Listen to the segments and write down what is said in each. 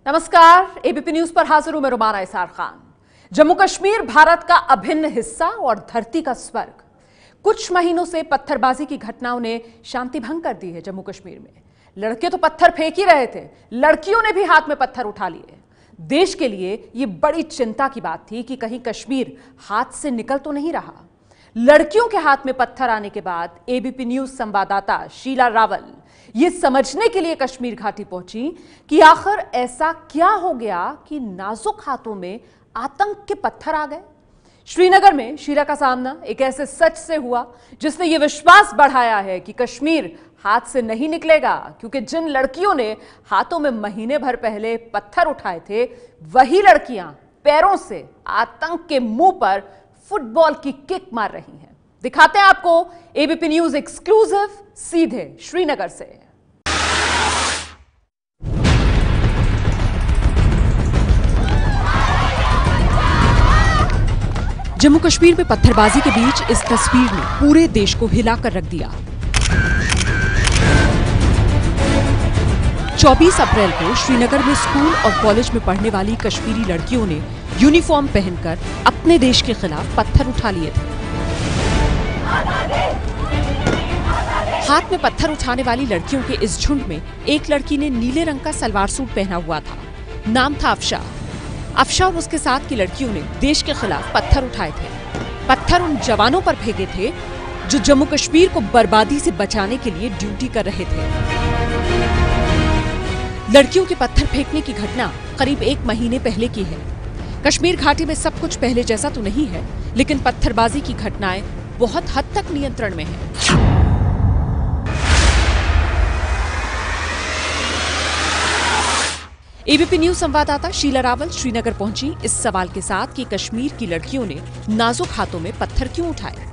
नमस्कार, ABP news पर हाजिर हूं मैं रुमाना इसार खान। जम्मू कश्मीर भारत का अभिन्न हिस्सा और धरती का स्वर्ग। कुछ महीनों से पत्थरबाजी की घटनाओं ने शांति भंग कर दी है जम्मू कश्मीर में। लड़के तो पत्थर फेंक ही रहे थे, लड़कियों ने भी हाथ में पत्थर उठा लिए। देश के लिए यह बड़ी चिंता की बात थी कि कहीं कश्मीर हाथ से निकल तो नहीं रहा। लड़कियों के हाथ में पत्थर आने के बाद एबीपी न्यूज संवाददाता शीला रावल ये समझने के लिए कश्मीर घाटी पहुंची कि आखिर ऐसा क्या हो गया कि नाजुक हाथों में आतंक के पत्थर आ गए। श्रीनगर में शीला का सामना एक ऐसे सच से हुआ जिसने यह विश्वास बढ़ाया है कि कश्मीर हाथ से नहीं निकलेगा, क्योंकि जिन लड़कियों ने हाथों में महीने भर पहले पत्थर उठाए थे, वही लड़कियां पैरों से आतंक के मुंह पर फुटबॉल की किक मार रही हैं। दिखाते हैं आपको एबीपी न्यूज एक्सक्लूसिव सीधे श्रीनगर से। जम्मू कश्मीर में पत्थरबाजी के बीच इस तस्वीर ने पूरे देश को हिलाकर रख दिया। 24 अप्रैल को श्रीनगर में स्कूल और कॉलेज में पढ़ने वाली कश्मीरी लड़कियों ने यूनिफॉर्म पहनकर अपने देश के खिलाफ पत्थर उठा लिए थे। हाथ में पत्थर उठाने वाली लड़कियों के इस झुंड में एक लड़की ने नीले रंग का सलवार सूट पहना हुआ था। नाम था अफशा। अफशा और उसके साथ की लड़कियों ने देश के खिलाफ पत्थर उठाए थे। पत्थर उन जवानों पर फेंके थे जो जम्मू कश्मीर को बर्बादी से बचाने के लिए ड्यूटी कर रहे थे। लड़कियों के पत्थर फेंकने की घटना करीब 1 महीने पहले की है। कश्मीर घाटी में सब कुछ पहले जैसा तो नहीं है, लेकिन पत्थरबाजी की घटनाएं बहुत हद तक नियंत्रण में है। एबीपी न्यूज संवाददाता शीला रावल श्रीनगर पहुंची इस सवाल के साथ कि कश्मीर की लड़कियों ने नाजुक हाथों में पत्थर क्यों उठाए।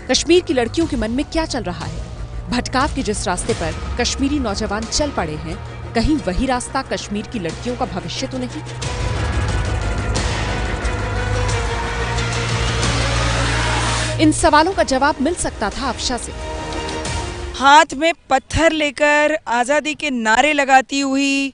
कश्मीर की लड़कियों के मन में क्या चल रहा है। भटकाव के जिस रास्ते पर कश्मीरी नौजवान चल पड़े हैं, कहीं वही रास्ता कश्मीर की लड़कियों का भविष्य तो नहीं। इन सवालों का जवाब मिल सकता था अफशा से। हाथ में पत्थर लेकर आज़ादी के नारे लगाती हुई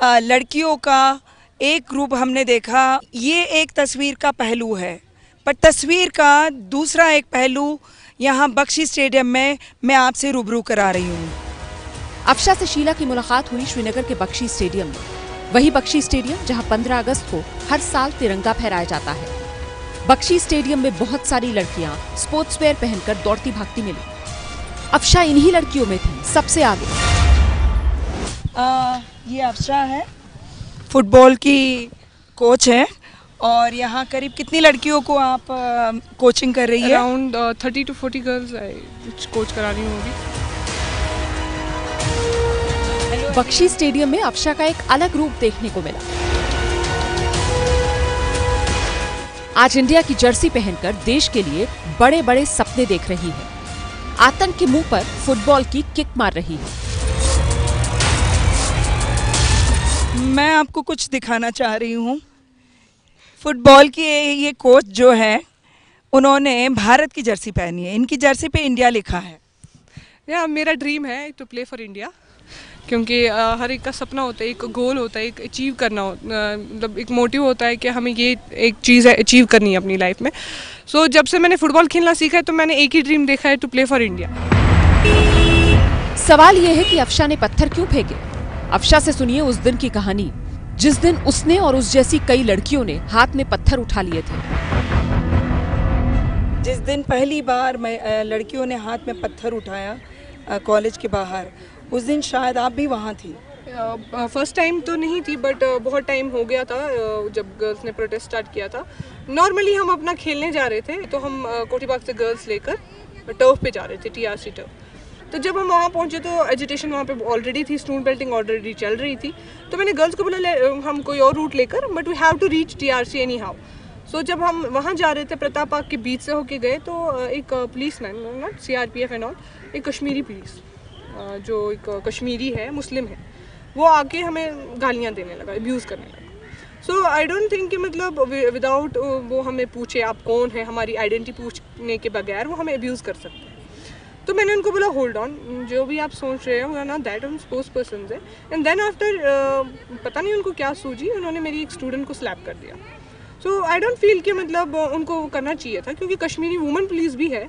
लड़कियों का एक ग्रुप हमने देखा। ये एक तस्वीर का पहलू है, पर तस्वीर का दूसरा एक पहलू यहाँ बख्शी स्टेडियम में मैं आपसे रूबरू करा रही हूँ। अफशा से शीला की मुलाकात हुई श्रीनगर के बख्शी स्टेडियम में। वही बख्शी स्टेडियम जहाँ 15 अगस्त को हर साल तिरंगा फहराया जाता है। बख्शी स्टेडियम में बहुत सारी लड़कियां स्पोर्ट्स वेयर पहनकर दौड़ती भागती मिली। अफशा इन्हीं लड़कियों में थी सबसे आगे। ये अफशा है, फुटबॉल की कोच है। और यहाँ करीब कितनी लड़कियों को आप कोचिंग कर रही है? अराउंड 30 to 40 गर्ल्स कोच करा रही हूँ अभी। बख्शी स्टेडियम में अफशा का एक अलग रूप देखने को मिला। आज इंडिया की जर्सी पहनकर देश के लिए बड़े बड़े सपने देख रही है। आतंक के मुंह पर फुटबॉल की किक मार रही है। मैं आपको कुछ दिखाना चाह रही हूँ। फुटबॉल की ये कोच जो है, उन्होंने भारत की जर्सी पहनी है। इनकी जर्सी पे इंडिया लिखा है। मेरा ड्रीम है टू प्ले फॉर इंडिया, क्योंकि हर एक का सपना होता है, एक गोल होता है, एक अचीव करना मतलब एक मोटिव होता है कि हमें ये एक चीज़ अचीव करनी है अपनी लाइफ में। सो जब से मैंने फुटबॉल खेलना सीखा है तो मैंने एक ही ड्रीम देखा है, टू प्ले फॉर इंडिया। सवाल यह है कि अफशा ने पत्थर क्यों फेंके। अफशा से सुनिए उस दिन की कहानी जिस दिन उसने और उस जैसी कई लड़कियों ने हाथ में पत्थर उठा लिए थे। जिस दिन पहली बार लड़कियों ने हाथ में पत्थर उठाया कॉलेज के बाहर, उस दिन शायद आप भी वहाँ थी। फर्स्ट टाइम तो नहीं थी, बट बहुत टाइम हो गया था जब गर्ल्स ने प्रोटेस्ट स्टार्ट किया था। नॉर्मली हम अपना खेलने जा रहे थे, तो हम कोटीबाग से गर्ल्स लेकर टर्फ पे जा रहे थे, टीआरसी टर्फ। तो जब हम वहाँ पहुँचे तो एजिटेशन वहाँ पे ऑलरेडी थी, स्टूडेंट बेल्टिंग ऑलरेडी चल रही थी। तो मैंने गर्ल्स को बोला हम कोई और रूट लेकर, but we have to reach TRC anyhow. So जब हम वहाँ जा रहे थे, प्रताप पार्क के बीच से होके गए, तो एक policeman, not CRPF and all, एक कश्मीरी पुलिस जो एक कश्मीरी है, मुस्लिम है, वो आके हमें गालियाँ देने लगा, अब्यूज़ करने लगा। सो आई डोंट थिंक कि मतलब विदाउट वो हमें पूछे आप कौन है, हमारी आइडेंटिटी पूछने के बगैर वो हमें अब्यूज़ कर सकते हैं। तो मैंने उनको बोला होल्ड ऑन, जो भी आप सोच रहे हो ना दैट हम स्पोर्ट्स पर्सन है। एंड देन आफ्टर पता नहीं उनको क्या सूझी, उन्होंने मेरी एक स्टूडेंट को स्लैप कर दिया। सो आई डोंट फील कि मतलब उनको करना चाहिए था, क्योंकि कश्मीरी वुमेन पुलिस भी है,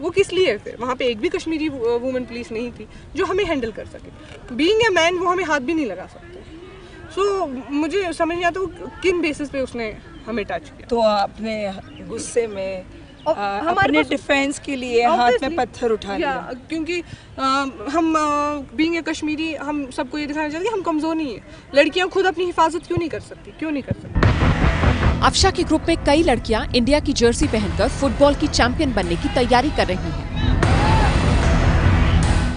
वो किस लिए है फिर? वहाँ पे एक भी कश्मीरी वुमेन पुलिस नहीं थी जो हमें हैंडल कर सके। बीइंग ए मैन वो हमें हाथ भी नहीं लगा सकते। सो मुझे समझ नहीं आता वो किन बेसिस पे उसने हमें टच किया। तो अपने गुस्से में अपने डिफेंस के लिए हाथ में पत्थर उठा लिया, क्योंकि हम बीइंग ए कश्मीरी हम सबको ये दिखाना चाहते हैं कि हम कमज़ोर नहीं है। लड़कियाँ खुद अपनी हिफाजत क्यों नहीं कर सकती, क्यों नहीं कर सकती? अफशा के ग्रुप में कई लड़कियां इंडिया की जर्सी पहनकर फुटबॉल की चैंपियन बनने की तैयारी कर रही हैं।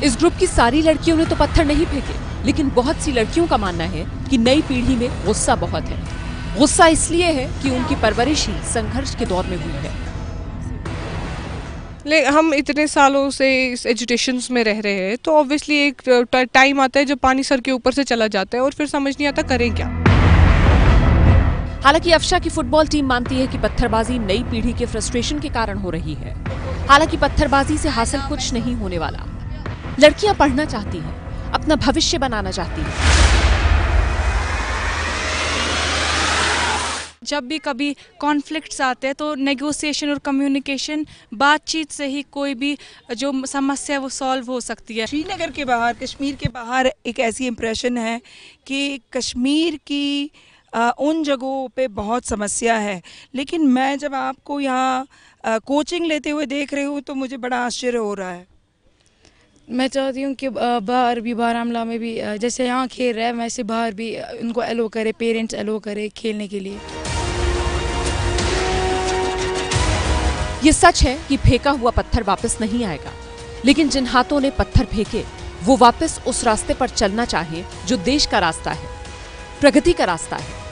इस ग्रुप की सारी लड़कियों ने तो पत्थर नहीं फेंके, लेकिन बहुत सी लड़कियों का मानना है कि नई पीढ़ी में गुस्सा बहुत है। गुस्सा इसलिए है कि उनकी परवरिश ही संघर्ष के दौर में हुई है। हम इतने सालों से इस एजुटेशंस में रह रहे हैं, तो ऑब्वियसली एक टाइम आता है जब पानी सर के ऊपर से चला जाता है और फिर समझ नहीं आता करें क्या। हालांकि अफशा की फुटबॉल टीम मानती है कि पत्थरबाजी नई पीढ़ी के फ्रस्ट्रेशन के कारण हो रही है। हालांकि पत्थरबाजी से हासिल कुछ नहीं होने वाला। लड़कियां पढ़ना चाहती हैं, अपना भविष्य बनाना चाहती हैं। जब भी कभी कॉन्फ्लिक्ट्स आते हैं तो नेगोशिएशन और कम्युनिकेशन, बातचीत से ही कोई भी जो समस्या है वो सॉल्व हो सकती है। श्रीनगर के बाहर, कश्मीर के बाहर एक ऐसी इम्प्रेशन है कि कश्मीर की उन जगहों पे बहुत समस्या है, लेकिन मैं जब आपको यहाँ कोचिंग लेते हुए देख रही हूँ तो मुझे बड़ा आश्चर्य हो रहा है। मैं चाहती हूँ कि बाहर भी, बारामूला में भी जैसे यहाँ खेल रहा है वैसे बाहर भी उनको एलो करे, पेरेंट्स एलो करे खेलने के लिए। ये सच है कि फेंका हुआ पत्थर वापस नहीं आएगा, लेकिन जिन हाथों ने पत्थर फेंके वो वापस उस रास्ते पर चलना चाहे जो देश का रास्ता है, प्रगति का रास्ता है,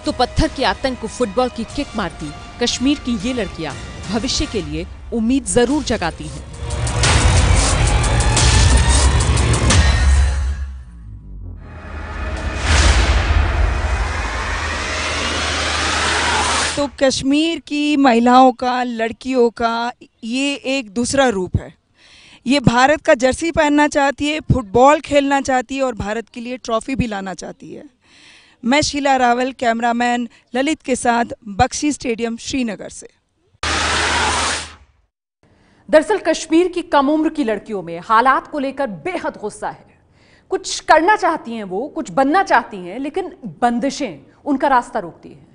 तो पत्थर के आतंक को फुटबॉल की किक मारती कश्मीर की ये लड़कियां भविष्य के लिए उम्मीद जरूर जगाती हैं। तो कश्मीर की महिलाओं का, लड़कियों का ये एक दूसरा रूप है। ये भारत का जर्सी पहनना चाहती है, फुटबॉल खेलना चाहती है और भारत के लिए ट्रॉफी भी लाना चाहती है। मैं शीला रावल, कैमरामैन ललित के साथ, बख्शी स्टेडियम, श्रीनगर से। दरअसल कश्मीर की कम उम्र की लड़कियों में हालात को लेकर बेहद गुस्सा है। कुछ करना चाहती हैं वो, कुछ बनना चाहती हैं, लेकिन बंदिशें उनका रास्ता रोकती हैं।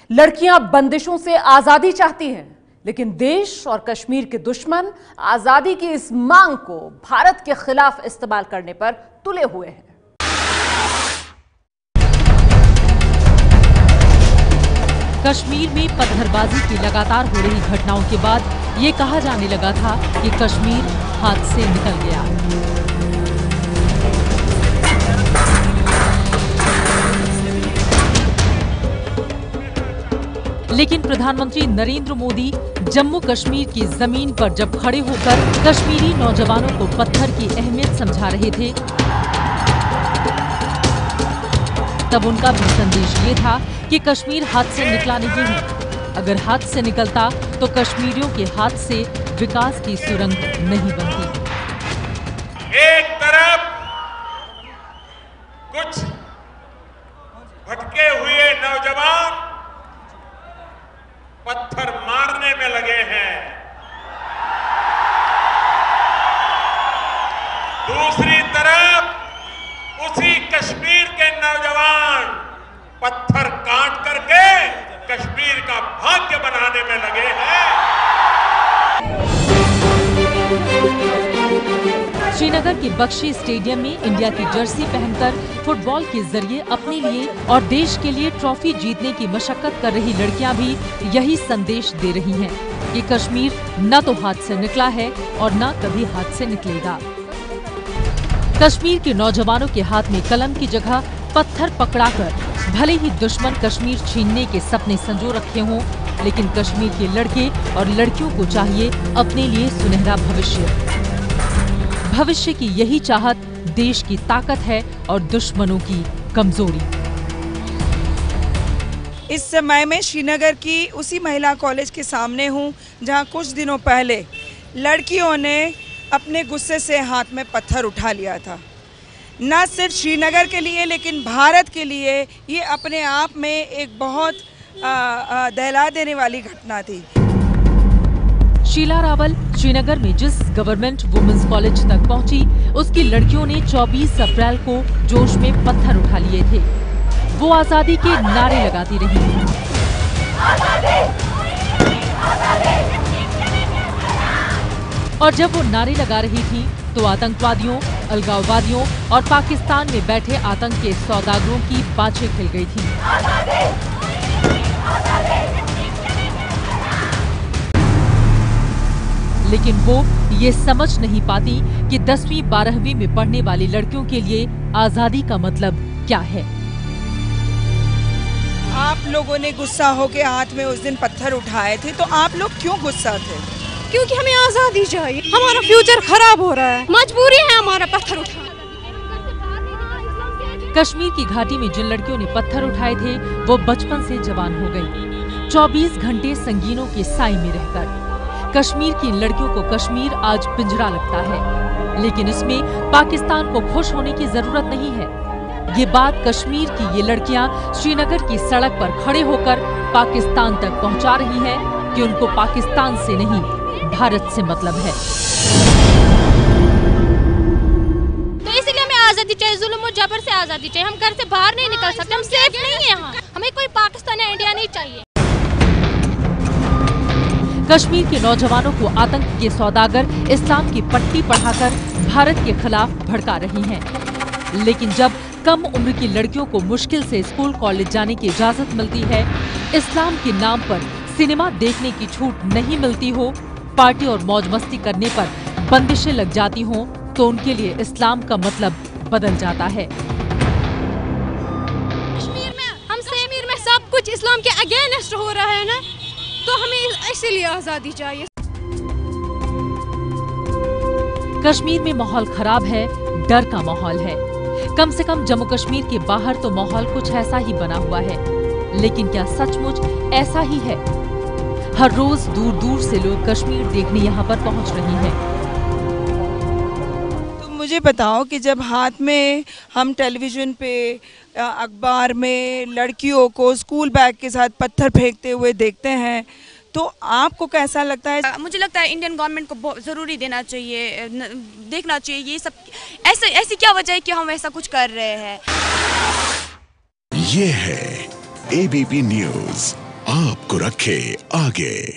लड़कियां बंदिशों से आजादी चाहती हैं, लेकिन देश और कश्मीर के दुश्मन आजादी की इस मांग को भारत के खिलाफ इस्तेमाल करने पर तुले हुए हैं। कश्मीर में पत्थरबाजी की लगातार हो रही घटनाओं के बाद ये कहा जाने लगा था कि कश्मीर हाथ से निकल गया। लेकिन प्रधानमंत्री नरेंद्र मोदी जम्मू कश्मीर की जमीन पर जब खड़े होकर कश्मीरी नौजवानों को पत्थर की अहमियत समझा रहे थे, तब उनका भी संदेश ये था कि कश्मीर हाथ से निकला नहीं है। अगर हाथ से निकलता तो कश्मीरियों के हाथ से विकास की सुरंग नहीं बनती। एक तरफ कुछ भटके हुए नौजवान पत्थर मारने में लगे हैं, दूसरी तरफ उसी कश्मीर के नौजवान पत्थर काट करके कश्मीर का भाग्य बनाने में लगे हैं। श्रीनगर के बख्शी स्टेडियम में इंडिया की जर्सी पहनकर फुटबॉल के जरिए अपने लिए और देश के लिए ट्रॉफी जीतने की मशक्कत कर रही लड़कियां भी यही संदेश दे रही हैं कि कश्मीर न तो हाथ से निकला है और न कभी हाथ से निकलेगा। कश्मीर के नौजवानों के हाथ में कलम की जगह पत्थर पकड़ाकर भले ही दुश्मन कश्मीर छीनने के सपने संजो रखे हों, लेकिन कश्मीर के लड़के और लड़कियों को चाहिए अपने लिए सुनहरा भविष्य। भविष्य की यही चाहत देश की ताकत है और दुश्मनों की कमजोरी। इस समय मैं श्रीनगर की उसी महिला कॉलेज के सामने हूं, जहां कुछ दिनों पहले लड़कियों ने अपने गुस्से से हाथ में पत्थर उठा लिया था। न सिर्फ श्रीनगर के लिए लेकिन भारत के लिए ये अपने आप में एक बहुत दहला देने वाली घटना थी। शीला रावल श्रीनगर में जिस गवर्नमेंट वुमेन्स कॉलेज तक पहुंची, उसकी लड़कियों ने 24 अप्रैल को जोश में पत्थर उठा लिए थे। वो आजादी के नारे लगाती रही। और जब वो नारे लगा रही थी तो आतंकवादियों, अलगाववादियों और पाकिस्तान में बैठे आतंक के सौदागरों की बाछें खिल गई थी। लेकिन वो ये समझ नहीं पाती कि 10वीं 12वीं में पढ़ने वाली लड़कियों के लिए आजादी का मतलब क्या है। आप लोगों ने गुस्सा होकर हाथ में उस दिन पत्थर उठाए थे, तो आप लोग क्यों गुस्सा थे? क्योंकि हमें आजादी चाहिए, हमारा फ्यूचर खराब हो रहा है, मजबूरी है हमारा पत्थर उठाना। कश्मीर की घाटी में जिन लड़कियों ने पत्थर उठाए थे वो बचपन से जवान हो गईं। 24 घंटे संगीनों के साए में रहकर कश्मीर की इन लड़कियों को कश्मीर आज पिंजरा लगता है, लेकिन इसमें पाकिस्तान को खुश होने की जरूरत नहीं है। ये बात कश्मीर की ये लड़कियां श्रीनगर की सड़क पर खड़े होकर पाकिस्तान तक पहुंचा रही हैं कि उनको पाकिस्तान से नहीं, भारत से मतलब है। तो इसलिए हमें आजादी चाहिए, जुल्म और जबर से आजादी चाहिए। हम घर से बाहर नहीं निकल सकते, हम सेफ नहीं है यहाँ। हमें कोई पाकिस्तान या इंडिया नहीं चाहिए। कश्मीर के नौजवानों को आतंक के सौदागर इस्लाम की पट्टी पढ़ाकर भारत के खिलाफ भड़का रही हैं। लेकिन जब कम उम्र की लड़कियों को मुश्किल से स्कूल कॉलेज जाने की इजाजत मिलती है, इस्लाम के नाम पर सिनेमा देखने की छूट नहीं मिलती हो, पार्टी और मौज मस्ती करने पर बंदिशें लग जाती हों, तो उनके लिए इस्लाम का मतलब बदल जाता है। कश्मीर में सब कुछ इस्लाम के अगेंस्ट हो रहा है ना, तो हमें इसीलिए आजादी चाहिए। कश्मीर में माहौल खराब है, डर का माहौल है। कम से कम जम्मू कश्मीर के बाहर तो माहौल कुछ ऐसा ही बना हुआ है, लेकिन क्या सचमुच ऐसा ही है? हर रोज दूर दूर से लोग कश्मीर देखने यहाँ पर पहुँच रहे हैं। तो मुझे बताओ कि जब हाथ में हम टेलीविजन पे, अखबार में लड़कियों को स्कूल बैग के साथ पत्थर फेंकते हुए देखते हैं, तो आपको कैसा लगता है? मुझे लगता है इंडियन गवर्नमेंट को बहुत ज़रूरी देना चाहिए, देखना चाहिए ये सब ऐसी क्या वजह है कि हम ऐसा कुछ कर रहे हैं। ये है ABP न्यूज़, आपको रखे आगे।